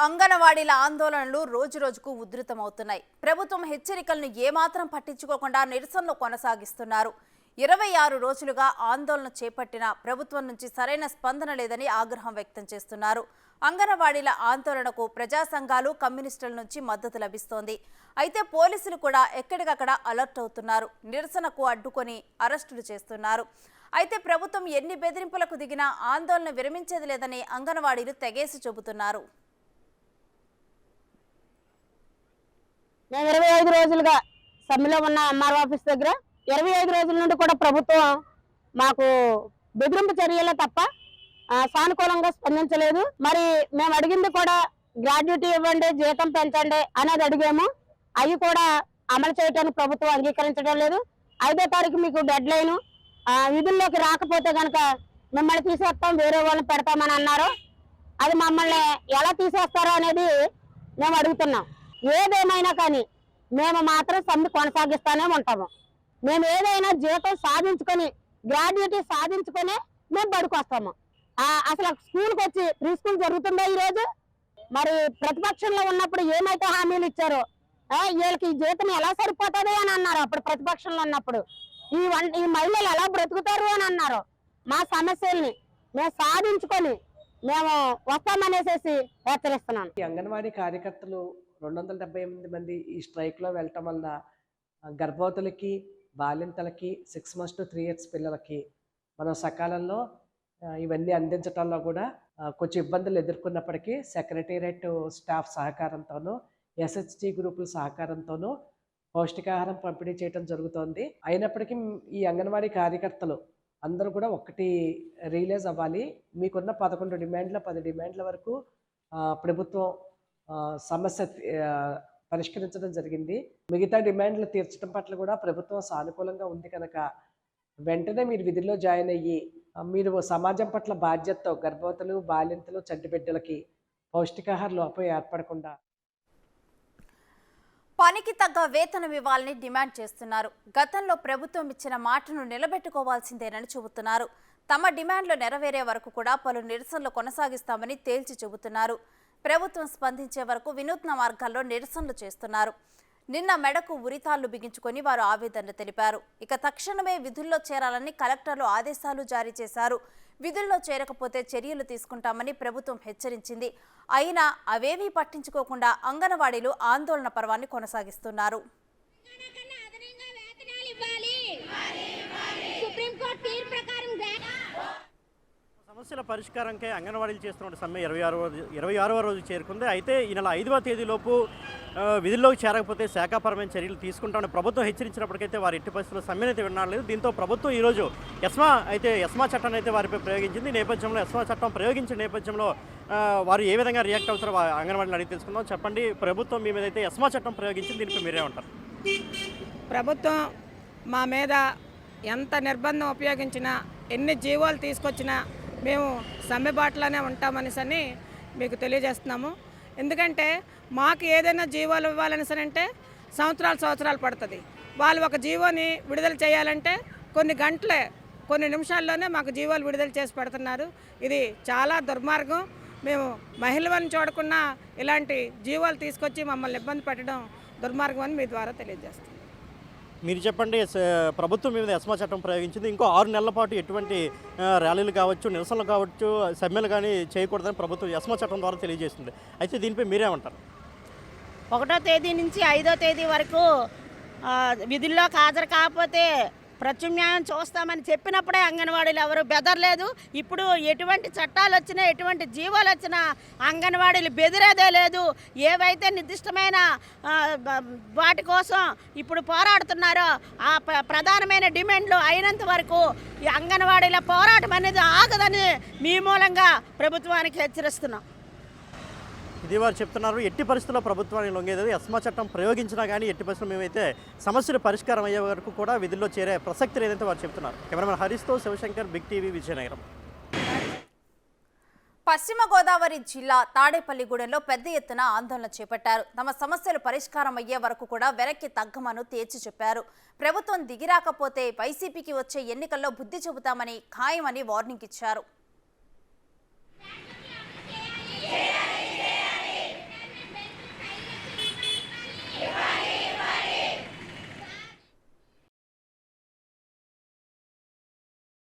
అంగన్వాడీల ఆందోళనలు రోజురోజుకు ఉధృతమవుతున్నాయి. ప్రభుత్వం హెచ్చరికలను ఏమాత్రం పట్టించుకోకుండా నిరసనలు కొనసాగిస్తున్నారు. 26 రోజులుగా ఆందోళన చేపట్టిన ప్రభుత్వం నుంచి సరైన స్పందన లేదని ఆగ్రహం వ్యక్తం చేస్తున్నారు. అంగన్వాడీల ఆందోళనకు ప్రజా సంఘాలు, కమ్యూనిస్టుల నుంచి మద్దతు లభిస్తోంది. అయితే పోలీసులు కూడా ఎక్కడికక్కడ అలర్ట్ అవుతున్నారు. నిరసనకు అడ్డుకొని అరెస్టులు చేస్తున్నారు. అయితే ప్రభుత్వం ఎన్ని బెదిరింపులకు దిగినా ఆందోళన విరమించేది లేదని అంగన్వాడీలు తెగేసి చెబుతున్నారు. మేము 25 రోజులుగా సమ్మెలో ఉన్న ఎంఆర్ ఆఫీస్ దగ్గర 25 రోజుల నుండి కూడా ప్రభుత్వం మాకు బెదిరింపు చర్యలే తప్ప సానుకూలంగా స్పందించలేదు. మరి మేము అడిగింది కూడా గ్రాడ్యుటీ ఇవ్వండి, జీతం పెంచండి అనేది అడిగాము. అవి కూడా అమలు చేయడానికి ప్రభుత్వం అంగీకరించడం లేదు. 5వ తారీఖు మీకు డెడ్ లైన్, విధుల్లోకి రాకపోతే కనుక మిమ్మల్ని తీసేస్తాం, వేరే వాళ్ళని పెడతామని అన్నారు. అది మమ్మల్ని ఎలా తీసేస్తారో అనేది మేము అడుగుతున్నాం. ఏదేమైనా కానీ మేము మాత్రం సమ్మె కొనసాగిస్తానే ఉంటాము. మేము ఏదైనా జీతం సాధించుకొని, గ్రాడ్యుటీ సాధించుకొని మేము బడికొస్తాము. అసలు స్కూల్కి వచ్చి ప్రీ స్కూల్ జరుగుతుందో ఈరోజు. మరి ప్రతిపక్షంలో ఉన్నప్పుడు ఏమైతే హామీలు ఇచ్చారో, వీళ్ళకి ఈ జీతం ఎలా సరిపోతుంది అని అన్నారు. అప్పుడు ప్రతిపక్షంలో ఉన్నప్పుడు ఈ మహిళలు ఎలా బ్రతుకుతారు అని అన్నారు. మా సమస్యల్ని మేము సాధించుకొని మేము వస్తామనేసి హెచ్చరిస్తున్నాను. అంగన్వాడీ కార్యకర్తలు 278 మంది ఈ స్ట్రైక్లో వెళ్ళటం వలన గర్భవతులకి, బాలింతలకి, 6 months to 3 years పిల్లలకి మనం సకాలంలో ఇవన్నీ అందించడంలో కూడా కొంచెం ఇబ్బందులు ఎదుర్కొన్నప్పటికీ సెక్రటేరియట్ స్టాఫ్ సహకారంతోనూ, ఎస్హెచ్జి గ్రూపుల సహకారంతోనూ పౌష్టికాహారం పంపిణీ చేయడం జరుగుతోంది. అయినప్పటికీ ఈ అంగన్వాడీ కార్యకర్తలు అందరూ కూడా ఒకటి రియలైజ్ అవ్వాలి. మీకున్న 11 డిమాండ్ల 10 డిమాండ్ల వరకు ప్రభుత్వం సమస్య పరిష్కరించడం జరిగింది. మిగతా డిమాండ్లు తీర్చడం పట్ల కూడా ప్రభుత్వం సానుకూలంగా ఉంది కనుక వెంటనే మీరు విధుల్లో జాయిన్ అయ్యి మీరు సమాజం పట్ల బాధ్యతతో గర్భవతులు, బాలింతలు, చంటి బిడ్డలకి పౌష్టికాహార లోపం ఏర్పడకుండా పనికి తగ్గ వేతనం ఇవ్వాలని డిమాండ్ చేస్తున్నారు. గతంలో ప్రభుత్వం ఇచ్చిన మాటను నిలబెట్టుకోవాల్సిందేనని చెబుతున్నారు. తమ డిమాండ్లు నెరవేరే వరకు కూడా పలు నిరసనలు కొనసాగిస్తామని తేల్చి చెబుతున్నారు. ప్రభుత్వం స్పందించే వరకు వినూత్న మార్గాల్లో నిరసనలు చేస్తున్నారు. నిన్న మెడకు ఉరితాళ్లు బిగించుకొని వారు ఆవేదనలు తెలిపారు. ఇక తక్షణమే విధుల్లో చేరాలని కలెక్టర్లు ఆదేశాలు జారీ చేశారు. విధుల్లో చేరకపోతే చర్యలు తీసుకుంటామని ప్రభుత్వం హెచ్చరించింది. అయినా అవేవీ పట్టించుకోకుండా అంగన్వాడీలు ఆందోళన పర్వాన్ని కొనసాగిస్తున్నారు. సమస్యల పరిష్కారంకే అంగన్వాడీలు చేస్తున్న సమ్మె 26వ రోజు చేరుకుంది. అయితే ఈ నెల 5వ తేదీలోపు విధుల్లోకి చేరకపోతే శాఖాపరమైన చర్యలు తీసుకుంటామని ప్రభుత్వం హెచ్చరించినప్పటికైతే వారు ఎట్టి పరిస్థితుల్లో సమ్మెనైతే వినలేదు. దీంతో ప్రభుత్వం ఈరోజు ఎస్మా చట్టాన్ని అయితే వారిపై ప్రయోగించింది. ఈ నేపథ్యంలో ఎస్మా చట్టం ప్రయోగించిన నేపథ్యంలో వారు ఏ విధంగా రియాక్ట్ అవుతారో అంగన్వాడీని అడిగి తెలుసుకుందాం. చెప్పండి, ప్రభుత్వం మీ మీద అయితే ఎస్మా చట్టం ప్రయోగించింది, దీనిపై మీరేమంటారు? ప్రభుత్వం మా మీద ఎంత నిర్బంధం ఉపయోగించినా, ఎన్ని జీవోలు తీసుకొచ్చినా మేము సమ్మెబాటులోనే ఉంటామనిసని మీకు తెలియజేస్తున్నాము. ఎందుకంటే మాకు ఏదైనా జీవోలు ఇవ్వాలని అంటే సంవత్సరాలు పడుతుంది. వాళ్ళు ఒక జీవోని విడుదల చేయాలంటే కొన్ని గంటలే, కొన్ని నిమిషాల్లోనే మాకు జీవోలు విడుదల చేసి పెడుతున్నారు. ఇది చాలా దుర్మార్గం. మేము మహిళలను చూడకుండా ఇలాంటి జీవోలు తీసుకొచ్చి మమ్మల్ని ఇబ్బంది పెట్టడం దుర్మార్గం అని మీ ద్వారా తెలియజేస్తాం. మీరు చెప్పండి, ప్రభుత్వం మీద ఎస్మా చట్టం ప్రయోగించింది. ఇంకో 6 నెలల పాటు ఎటువంటి ర్యాలీలు కావచ్చు, నిరసనలు కావచ్చు, సమ్మెలు కానీ చేయకూడదని ప్రభుత్వం ఎస్మా చట్టం ద్వారా తెలియజేస్తుంది. అయితే దీనిపై మీరేమంటారు? 1వ తేదీ నుంచి 5వ తేదీ వరకు విధుల్లోకి హాజరు కాకపోతే ప్రత్యామ్నాయం చూస్తామని చెప్పినప్పుడే అంగన్వాడీలు ఎవరు బెదరలేదు. ఇప్పుడు ఎటువంటి చట్టాలు వచ్చినా, ఎటువంటి జీవాలు వచ్చినా అంగన్వాడీలు బెదిరేదే లేదు. ఏవైతే నిర్దిష్టమైన వాటి కోసం ఇప్పుడు పోరాడుతున్నారో ఆ ప్రధానమైన డిమాండ్లు అయినంత వరకు ఈ అంగన్వాడీల పోరాటం అనేది ఆగదని మీ మూలంగా ప్రభుత్వానికి హెచ్చరిస్తున్నాం. ఇది వారు చెప్తున్నారు. ఎట్టి పరిస్థితుల్లో ప్రభుత్వానికి లొంగేది ఎస్మా చట్టం ప్రయోగించినా కానీ ఎట్టి పరిస్థితుల్లో మేమైతే సమస్యలు పరిష్కారం అయ్యే వరకు కూడా విధుల్లో చేరే ప్రసక్తి లేదంటే వారు చెప్తున్నారు. కెమెరామెన్ హరీష్తో శివశంకర్, బిగ్ టీవీ, విజయనగరం. పశ్చిమ గోదావరి జిల్లా తాడేపల్లిగూడెంలో పెద్ద ఎత్తున ఆందోళన చేపట్టారు. తమ సమస్యలు పరిష్కారం అయ్యే వరకు కూడా వెనక్కి తగ్గమను తేల్చి చెప్పారు. ప్రభుత్వం దిగిరాకపోతే వైసీపీకి వచ్చే ఎన్నికల్లో బుద్ధి చెబుతామని ఖాయమని వార్నింగ్ ఇచ్చారు.